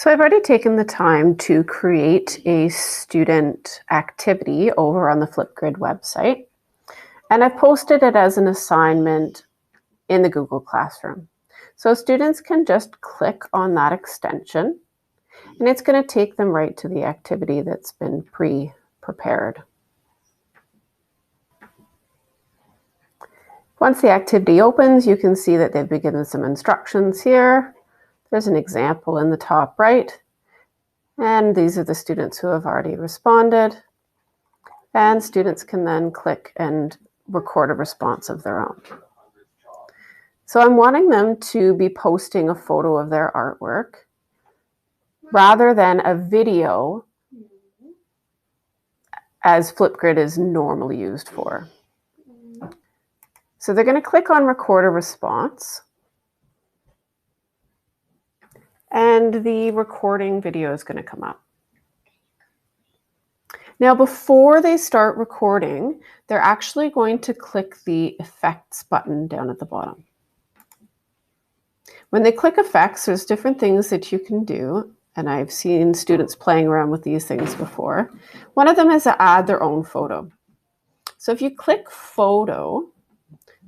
So I've already taken the time to create a student activity over on the FlipGrid website, and I've posted it as an assignment in the Google Classroom. So students can just click on that extension, and it's going to take them right to the activity that's been pre-prepared. Once the activity opens, you can see that they've been given some instructions here. There's an example in the top right. And these are the students who have already responded. And students can then click and record a response of their own. So I'm wanting them to be posting a photo of their artwork rather than a video as FlipGrid is normally used for. So they're going to click on record a response. And the recording video is going to come up. Now, before they start recording, they're actually going to click the effects button down at the bottom. When they click effects, there's different things that you can do, and I've seen students playing around with these things before. One of them is to add their own photo. So if you click photo,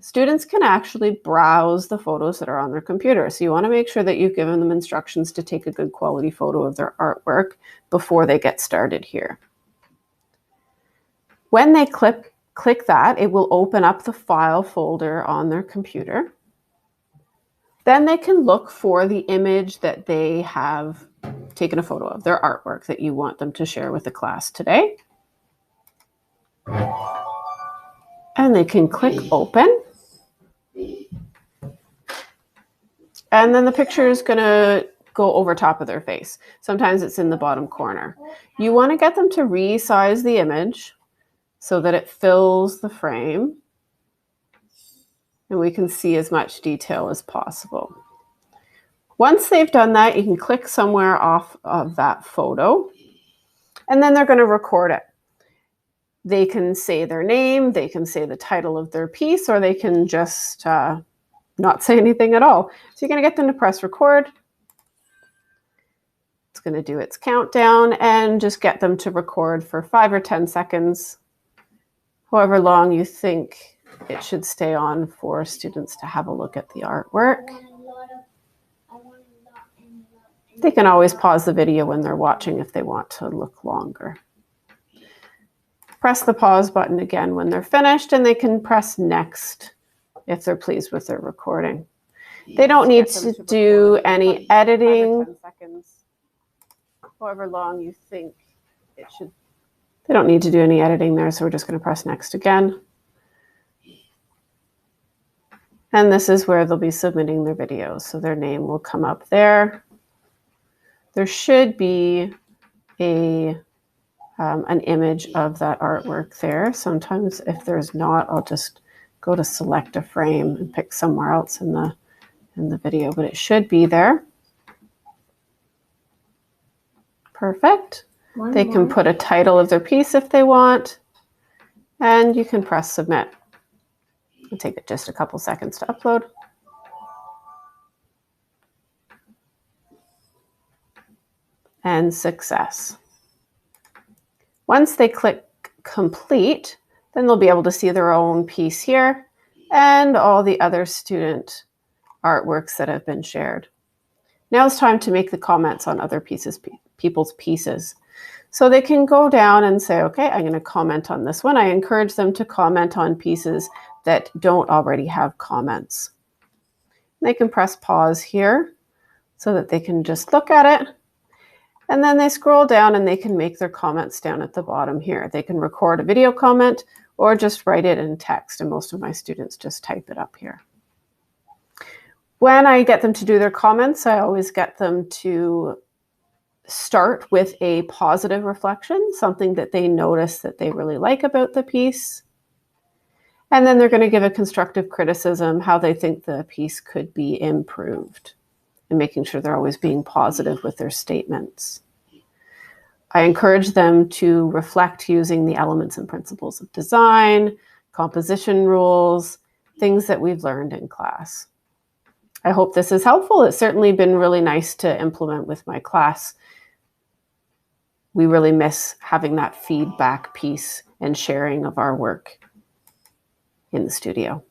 students can actually browse the photos that are on their computer. So you want to make sure that you've given them instructions to take a good quality photo of their artwork before they get started here. When they click that, it will open up the file folder on their computer. Then they can look for the image that they have taken a photo of, their artwork that you want them to share with the class today. And they can click open. And then the picture is going to go over top of their face. Sometimes it's in the bottom corner. You want to get them to resize the image so that it fills the frame and we can see as much detail as possible. Once they've done that, you can click somewhere off of that photo and then they're going to record it. They can say their name, they can say the title of their piece, or they can just not say anything at all. So you're going to get them to press record. It's going to do its countdown and just get them to record for 5 or 10 seconds, however long you think it should stay on for students to have a look at the artwork. They can always pause the video when they're watching if they want to look longer. Press the pause button again when they're finished, and they can press next if they're pleased with their recording. They don't need to do any editing. However long you think it should. They don't need to do any editing there, so we're just going to press next again. And this is where they'll be submitting their videos. So their name will come up there. There should be an image of that artwork there. Sometimes if there's not, I'll just go to select a frame and pick somewhere else in the video, but it should be there. Perfect. They can put a title of their piece if they want, and you can press submit. It'll take it just a couple seconds to upload. And success. Once they click complete, then they'll be able to see their own piece here and all the other student artworks that have been shared. Now it's time to make the comments on other people's pieces. So they can go down and say, okay, I'm going to comment on this one. I encourage them to comment on pieces that don't already have comments. They can press pause here so that they can just look at it. And then they scroll down and they can make their comments down at the bottom here. They can record a video comment or just write it in text. And most of my students just type it up here. When I get them to do their comments, I always get them to start with a positive reflection, something that they notice that they really like about the piece. And then they're going to give a constructive criticism, how they think the piece could be improved, and making sure they're always being positive with their statements. I encourage them to reflect using the elements and principles of design, composition rules, things that we've learned in class. I hope this is helpful. It's certainly been really nice to implement with my class. We really miss having that feedback piece and sharing of our work in the studio.